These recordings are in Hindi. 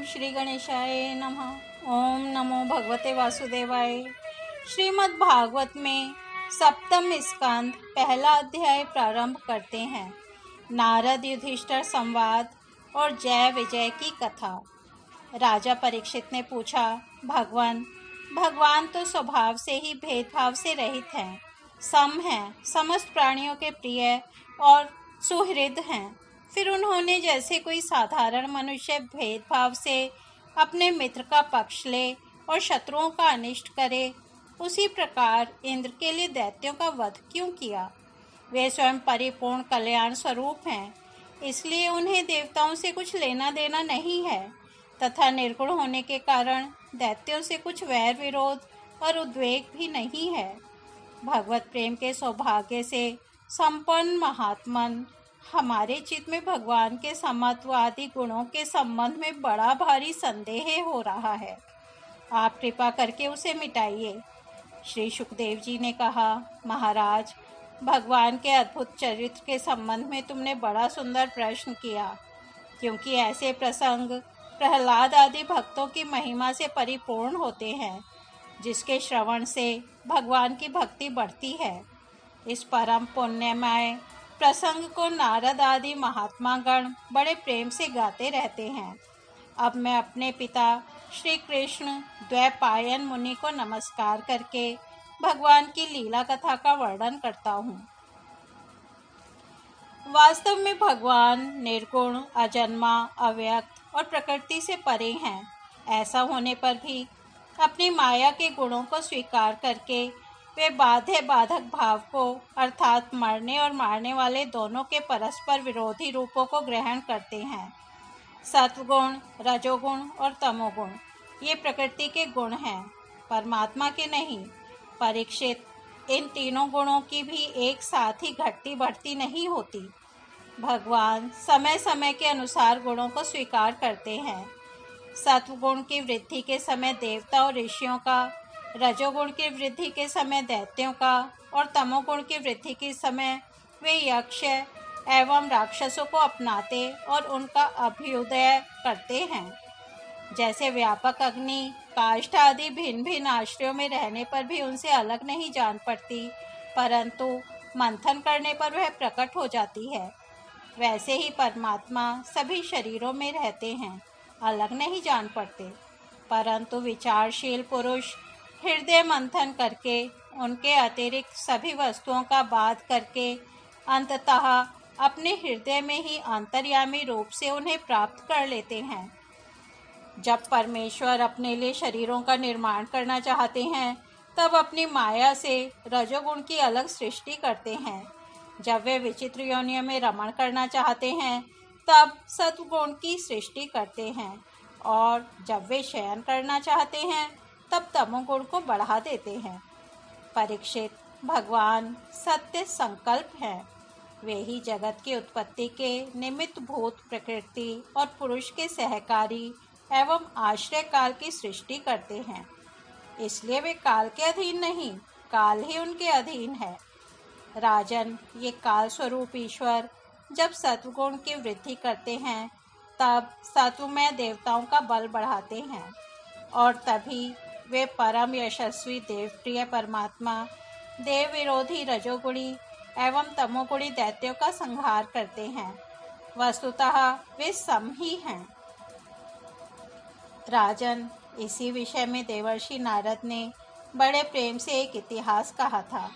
श्री गणेशाय नमः। ओम नमो भगवते वासुदेवाय। श्रीमद् भागवत में सप्तम स्कंद पहला अध्याय प्रारंभ करते हैं। नारद युधिष्ठिर संवाद और जय विजय की कथा। राजा परीक्षित ने पूछा, भगवान तो स्वभाव से ही भेदभाव से रहित हैं, सम हैं, समस्त प्राणियों के प्रिय और सुहृद हैं। फिर उन्होंने जैसे कोई साधारण मनुष्य भेदभाव से अपने मित्र का पक्ष ले और शत्रुओं का अनिष्ट करे, उसी प्रकार इंद्र के लिए दैत्यों का वध क्यों किया? वे स्वयं परिपूर्ण कल्याण स्वरूप हैं, इसलिए उन्हें देवताओं से कुछ लेना देना नहीं है तथा निर्गुण होने के कारण दैत्यों से कुछ वैर विरोध और उद्वेग भी नहीं है। भगवत प्रेम के सौभाग्य से संपन्न महात्मन हमारे चित्त में भगवान के समत्व आदि गुणों के संबंध में बड़ा भारी संदेह हो रहा है। आप कृपा करके उसे मिटाइए। श्री सुखदेव जी ने कहा, महाराज, भगवान के अद्भुत चरित्र के संबंध में तुमने बड़ा सुंदर प्रश्न किया, क्योंकि ऐसे प्रसंग प्रहलाद आदि भक्तों की महिमा से परिपूर्ण होते हैं, जिसके श्रवण से भगवान की भक्ति बढ़ती है। इस परम पुण्यमय प्रसंग को नारद आदि महात्मा गण बड़े प्रेम से गाते रहते हैं। अब मैं अपने पिता श्री कृष्ण द्वैपायन मुनि को नमस्कार करके भगवान की लीला कथा का वर्णन करता हूँ। वास्तव में भगवान निर्गुण, अजन्मा, अव्यक्त और प्रकृति से परे हैं। ऐसा होने पर भी अपनी माया के गुणों को स्वीकार करके वे बाध्य बाधक भाव को अर्थात मरने और मारने वाले दोनों के परस्पर विरोधी रूपों को ग्रहण करते हैं। सत्वगुण, रजोगुण और तमोगुण ये प्रकृति के गुण हैं, परमात्मा के नहीं। परीक्षित, इन तीनों गुणों की भी एक साथ ही घटती बढ़ती नहीं होती। भगवान समय समय के अनुसार गुणों को स्वीकार करते हैं। सत्वगुण की वृद्धि के समय देवता और ऋषियों का, रजोगुण की वृद्धि के समय दैत्यों का और तमोगुण की वृद्धि के समय वे यक्ष एवं राक्षसों को अपनाते और उनका अभ्युदय करते हैं। जैसे व्यापक अग्नि, काष्ठ आदि भिन्न भिन्न आश्रयों में रहने पर भी उनसे अलग नहीं जान पड़ती, परंतु मंथन करने पर वह प्रकट हो जाती है, वैसे ही परमात्मा सभी शरीरों में रहते हैं, अलग नहीं जान पड़ते, परंतु विचारशील पुरुष हृदय मंथन करके उनके अतिरिक्त सभी वस्तुओं का बाध करके अंततः अपने हृदय में ही अंतर्यामी रूप से उन्हें प्राप्त कर लेते हैं। जब परमेश्वर अपने लिए शरीरों का निर्माण करना चाहते हैं, तब अपनी माया से रजोगुण की अलग सृष्टि करते हैं। जब वे विचित्र योनियों में रमण करना चाहते हैं, तब सत्वगुण की सृष्टि करते हैं, और जब वे शयन करना चाहते हैं, तब तमोगुण को बढ़ा देते हैं। परीक्षित, भगवान सत्य संकल्प हैं। वे ही जगत की उत्पत्ति के निमित्त भूत प्रकृति और पुरुष के सहकारी एवं आश्रय काल की सृष्टि करते हैं। इसलिए वे काल के अधीन नहीं, काल ही उनके अधीन है। राजन, ये काल स्वरूप ईश्वर जब सत्वगुण की वृद्धि करते हैं, तब सत्वमय देवताओं का बल बढ़ाते हैं, और तभी वे परम यशस्वी देवप्रिय परमात्मा देव विरोधी रजोगुणी एवं तमोगुणी दैत्यों का संहार करते हैं। वस्तुतः वे सम ही हैं। राजन, इसी विषय में देवर्षि नारद ने बड़े प्रेम से एक इतिहास कहा था।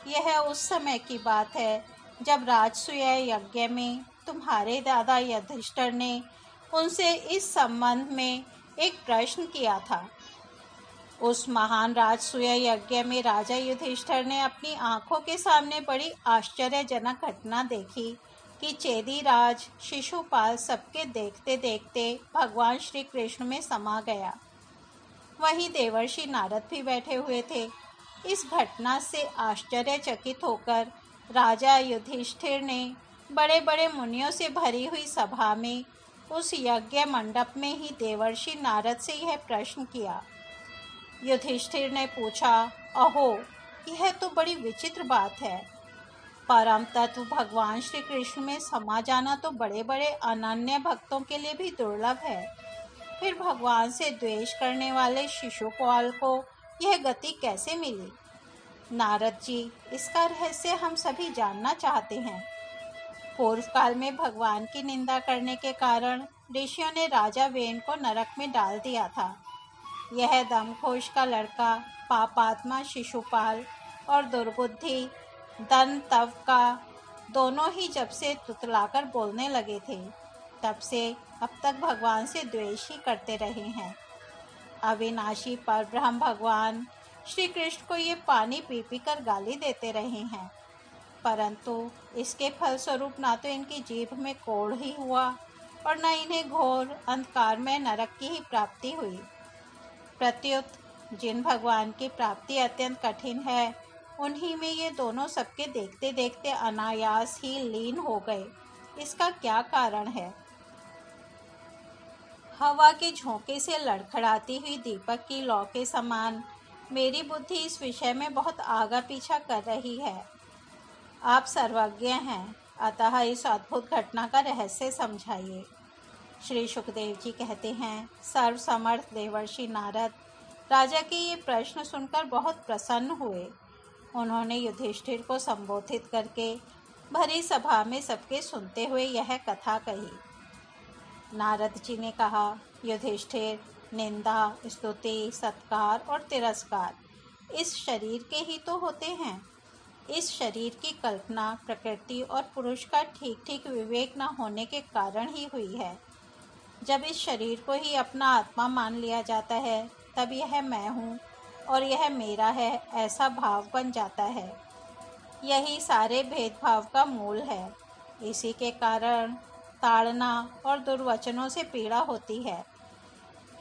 यह उस समय की बात है जब राजसूय यज्ञ में तुम्हारे दादा युधिष्ठिर ने उनसे इस संबंध में एक प्रश्न किया था। उस महान राजसूय यज्ञ में राजा युधिष्ठिर ने अपनी आंखों के सामने बड़ी आश्चर्यजनक घटना देखी कि चेदी राज शिशुपाल सबके देखते देखते भगवान श्री कृष्ण में समा गया। वहीं देवर्षि नारद भी बैठे हुए थे। इस घटना से आश्चर्यचकित होकर राजा युधिष्ठिर ने बड़े बड़े मुनियों से भरी हुई सभा में उस यज्ञ मंडप में ही देवर्षि नारद से यह प्रश्न किया। युधिष्ठिर ने पूछा, अहो, यह तो बड़ी विचित्र बात है। परम तत्व भगवान श्री कृष्ण में समा जाना तो बड़े बड़े अनन्य भक्तों के लिए भी दुर्लभ है। फिर भगवान से द्वेष करने वाले शिशुपाल को यह गति कैसे मिली? नारद जी, इसका रहस्य हम सभी जानना चाहते हैं। पूर्व काल में भगवान की निंदा करने के कारण ऋषियों ने राजा वेन को नरक में डाल दिया था। यह दमघोष का लड़का पापात्मा शिशुपाल और दुर्बुद्धि दंतव का दोनों ही जब से तुतलाकर बोलने लगे थे, तब से अब तक भगवान से द्वेष ही करते रहे हैं। अविनाशी परब्रह्म भगवान श्री कृष्ण को ये पानी पी पी कर गाली देते रहे हैं, परंतु इसके फलस्वरूप ना तो इनकी जीभ में कोढ़ ही हुआ और न इन्हें घोर अंधकार में नरक की ही प्राप्ति हुई। प्रत्युत जिन भगवान की प्राप्ति अत्यंत कठिन है, उन्हीं में ये दोनों सबके देखते देखते अनायास ही लीन हो गए। इसका क्या कारण है? हवा के झोंके से लड़खड़ाती हुई दीपक की लौ के समान मेरी बुद्धि इस विषय में बहुत आगा पीछा कर रही है। आप सर्वज्ञ हैं, अतः इस अद्भुत घटना का रहस्य समझाइए। श्री सुखदेव जी कहते हैं, सर्वसमर्थ देवर्षि नारद राजा के ये प्रश्न सुनकर बहुत प्रसन्न हुए। उन्होंने युधिष्ठिर को संबोधित करके भरी सभा में सबके सुनते हुए यह कथा कही। नारद जी ने कहा, युधिष्ठिर, निंदा, स्तुति, सत्कार और तिरस्कार इस शरीर के ही तो होते हैं। इस शरीर की कल्पना प्रकृति और पुरुष का ठीक ठीक विवेक न होने के कारण ही हुई है। जब इस शरीर को ही अपना आत्मा मान लिया जाता है, तब यह मैं हूँ और यह मेरा है ऐसा भाव बन जाता है। यही सारे भेदभाव का मूल है। इसी के कारण ताड़ना और दुर्वचनों से पीड़ा होती है।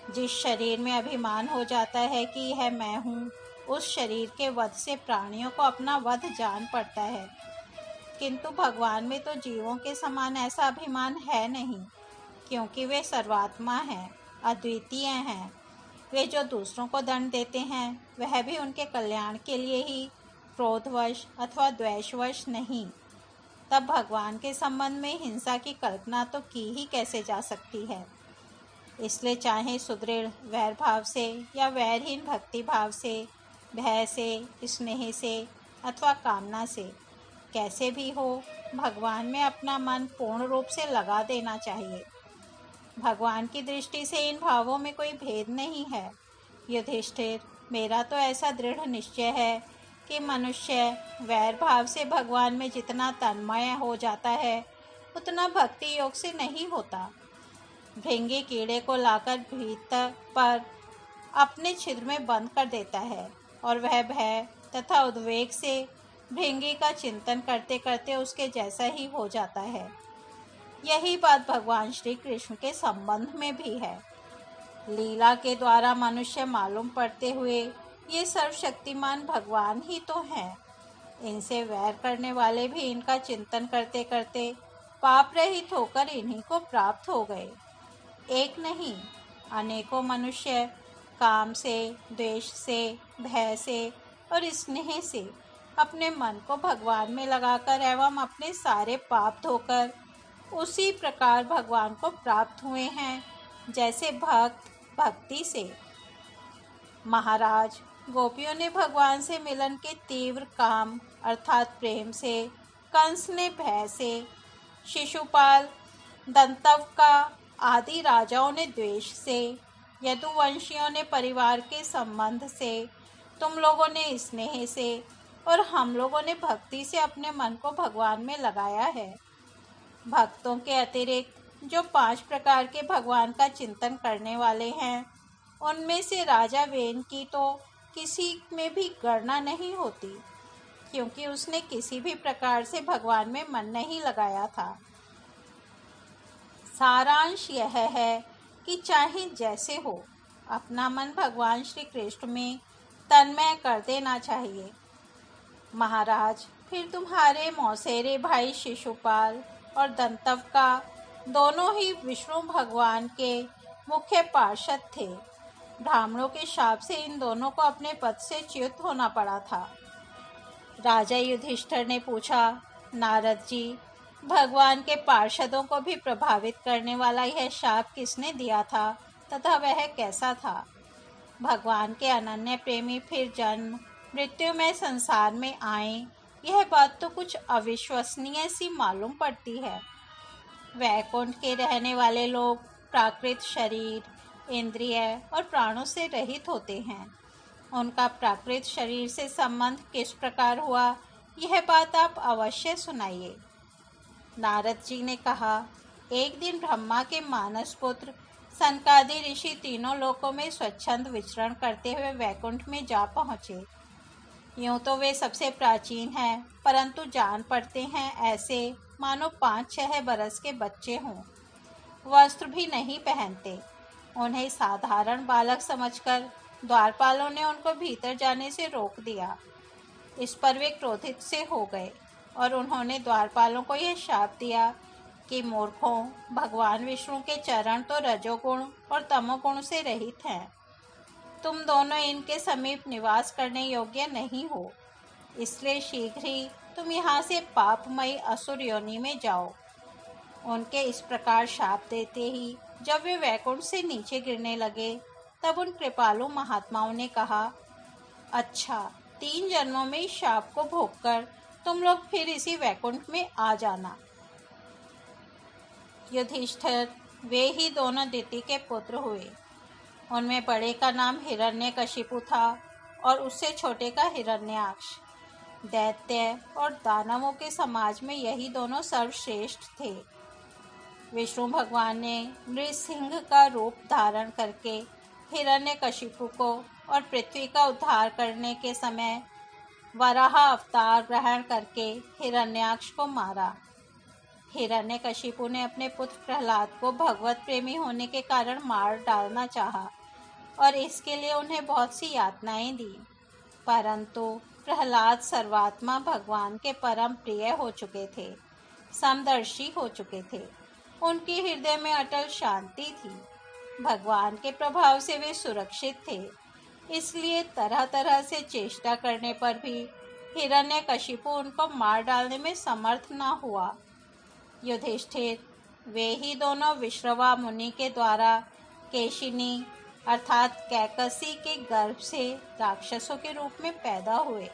जिस शरीर में अभिमान हो जाता है कि यह मैं हूँ, उस शरीर के वध से प्राणियों को अपना वध जान पड़ता है। किंतु भगवान में तो जीवों के समान ऐसा अभिमान है नहीं, क्योंकि वे सर्वात्मा हैं, अद्वितीय हैं। वे जो दूसरों को दंड देते हैं, वह भी उनके कल्याण के लिए ही, क्रोधवश अथवा द्वेषवश नहीं। तब भगवान के संबंध में हिंसा की कल्पना तो की ही कैसे जा सकती है। इसलिए चाहे सुदृढ़ वैर भाव से या वैरहीन भक्ति भाव से, भय से, स्नेह से अथवा कामना से, कैसे भी हो, भगवान में अपना मन पूर्ण रूप से लगा देना चाहिए। भगवान की दृष्टि से इन भावों में कोई भेद नहीं है। युधिष्ठिर, मेरा तो ऐसा दृढ़ निश्चय है कि मनुष्य वैर भाव से भगवान में जितना तन्मय हो जाता है, उतना भक्ति योग से नहीं होता। भृंगी कीड़े को लाकर भीतर पर अपने छिद्र में बंद कर देता है और वह भय तथा उद्वेग से भृंगी का चिंतन करते करते उसके जैसा ही हो जाता है। यही बात भगवान श्री कृष्ण के संबंध में भी है। लीला के द्वारा मनुष्य मालूम पड़ते हुए ये सर्वशक्तिमान भगवान ही तो हैं। इनसे वैर करने वाले भी इनका चिंतन करते करते पाप रहित होकर इन्हीं को प्राप्त हो गए। एक नहीं, अनेकों मनुष्य काम से, द्वेष से, भय से और स्नेह से अपने मन को भगवान में लगाकर एवं अपने सारे पाप धोकर उसी प्रकार भगवान को प्राप्त हुए हैं, जैसे भक्त भक्ति से। महाराज, गोपियों ने भगवान से मिलन के तीव्र काम अर्थात प्रेम से, कंस ने भय से, शिशुपाल, दंतव का आदि राजाओं ने द्वेष से, यदुवंशियों ने परिवार के संबंध से, तुम लोगों ने स्नेह से और हम लोगों ने भक्ति से अपने मन को भगवान में लगाया है। भक्तों के अतिरिक्त जो 5 प्रकार के भगवान का चिंतन करने वाले हैं, उनमें से राजा वेन की तो किसी में भी गणना नहीं होती, क्योंकि उसने किसी भी प्रकार से भगवान में मन नहीं लगाया था। सारांश यह है कि चाहे जैसे हो, अपना मन भगवान श्री कृष्ण में तन्मय कर देना चाहिए। महाराज, फिर तुम्हारे मौसेरे भाई शिशुपाल और दंतव का दोनों ही विष्णु भगवान के मुख्य पार्षद थे। ब्राह्मणों के शाप से इन दोनों को अपने पद से च्युत होना पड़ा था। राजा युधिष्ठिर ने पूछा, नारद जी, भगवान के पार्षदों को भी प्रभावित करने वाला यह शाप किसने दिया था तथा वह कैसा था। भगवान के अनन्य प्रेमी फिर जन्म मृत्यु में संसार में आए, यह बात तो कुछ अविश्वसनीय सी मालूम पड़ती है। वैकुंठ के रहने वाले लोग प्राकृत शरीर, इंद्रिय और प्राणों से रहित होते हैं। उनका प्राकृत शरीर से संबंध किस प्रकार हुआ, यह बात आप अवश्य सुनाइए। नारद जी ने कहा, एक दिन ब्रह्मा के मानस पुत्र सनकादि ऋषि तीनों लोकों में स्वच्छंद विचरण करते हुए वैकुंठ में जा पहुँचे। यूं तो वे सबसे प्राचीन हैं, परंतु जान पड़ते हैं ऐसे मानो 5-6 बरस के बच्चे हों। वस्त्र भी नहीं पहनते। उन्हें साधारण बालक समझकर द्वारपालों ने उनको भीतर जाने से रोक दिया। इस पर वे क्रोधित से हो गए और उन्होंने द्वारपालों को यह शाप दिया कि मूर्खों, भगवान विष्णु के चरण तो रजोगुण और तमोगुण से रहित हैं। तुम दोनों इनके समीप निवास करने योग्य नहीं हो, इसलिए शीघ्र ही तुम यहाँ से पापमयी असुर योनि में जाओ। उनके इस प्रकार शाप देते ही जब वे वैकुंठ से नीचे गिरने लगे, तब उन कृपालु महात्माओं ने कहा, अच्छा, 3 जन्मों में इस शाप को भोगकर तुम लोग फिर इसी वैकुंठ में आ जाना। युधिष्ठिर वे ही दोनों दिति के पुत्र हुए। उनमें बड़े का नाम हिरण्यकशिपु था और उससे छोटे का हिरण्याक्ष। दैत्य और दानवों के समाज में यही दोनों सर्वश्रेष्ठ थे। विष्णु भगवान ने नृसिंह का रूप धारण करके हिरण्यकशिपु को और पृथ्वी का उद्धार करने के समय वराह अवतार ग्रहण करके हिरण्याक्ष को मारा। हिरण्यकशिपु ने अपने पुत्र प्रहलाद को भगवत प्रेमी होने के कारण मार डालना चाहा और इसके लिए उन्हें बहुत सी यातनाएं दी, परंतु प्रहलाद सर्वात्मा भगवान के परम प्रिय हो चुके थे, समदर्शी हो चुके थे। उनके हृदय में अटल शांति थी। भगवान के प्रभाव से वे सुरक्षित थे, इसलिए तरह तरह से चेष्टा करने पर भी हिरण्यकशिपु उनको मार डालने में समर्थ न हुआ। युधिष्ठिर वे ही दोनों विश्रवा मुनि के द्वारा केशिनी अर्थात कैकसी के गर्भ से राक्षसों के रूप में पैदा हुए।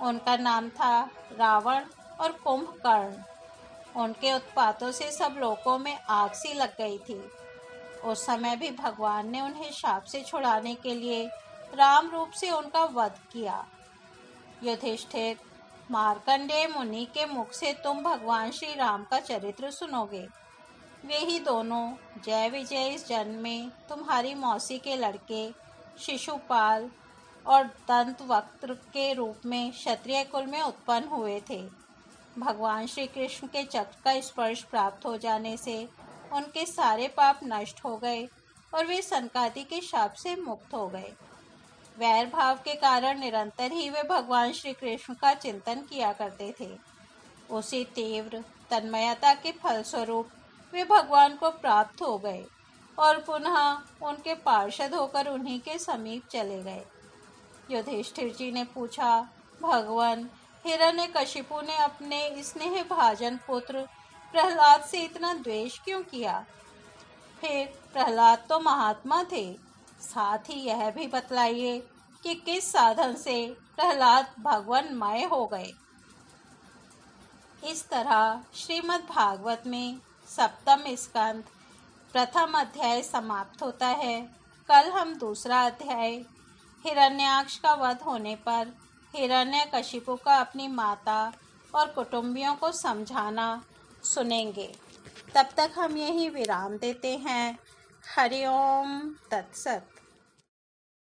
उनका नाम था रावण और कुंभकर्ण। उनके उत्पातों से सब लोकों में आग सी लग गई थी। उस समय भी भगवान ने उन्हें शाप से छुड़ाने के लिए राम रूप से उनका वध किया। युधिष्ठिर, मार्कंडेय मुनि के मुख से तुम भगवान श्री राम का चरित्र सुनोगे। वे ही दोनों जय विजय इस जन्म में तुम्हारी मौसी के लड़के शिशुपाल और दंतवक्त्र के रूप में क्षत्रिय कुल में उत्पन्न हुए थे। भगवान श्री कृष्ण के चक्र का स्पर्श प्राप्त हो जाने से उनके सारे पाप नष्ट हो गए और वे सनकादि के शाप से मुक्त हो गए। वैर भाव के कारण निरंतर ही वे भगवान श्री कृष्ण का चिंतन किया करते थे। उसी तीव्र तन्मयता के फलस्वरूप वे भगवान को प्राप्त हो गए और पुनः उनके पार्षद होकर उन्हीं के समीप चले गए। युधिष्ठिर जी ने पूछा, भगवान, हिरण्यकशिपु ने अपने स्नेह भाजन पुत्र प्रहलाद से इतना द्वेष क्यों किया? फिर प्रहलाद तो महात्मा थे। साथ ही यह भी बतलाइए कि किस साधन से प्रहलाद भगवानमय हो गए। इस तरह श्रीमद् भागवत में 7वें स्कंद प्रथम अध्याय समाप्त होता है। कल हम दूसरा अध्याय हिरण्याक्ष का वध होने पर हिरण्यकशिपु का अपनी माता और कुटुंबियों को समझाना सुनेंगे। तब तक हम यही विराम देते हैं। हरि ओम तत्सत।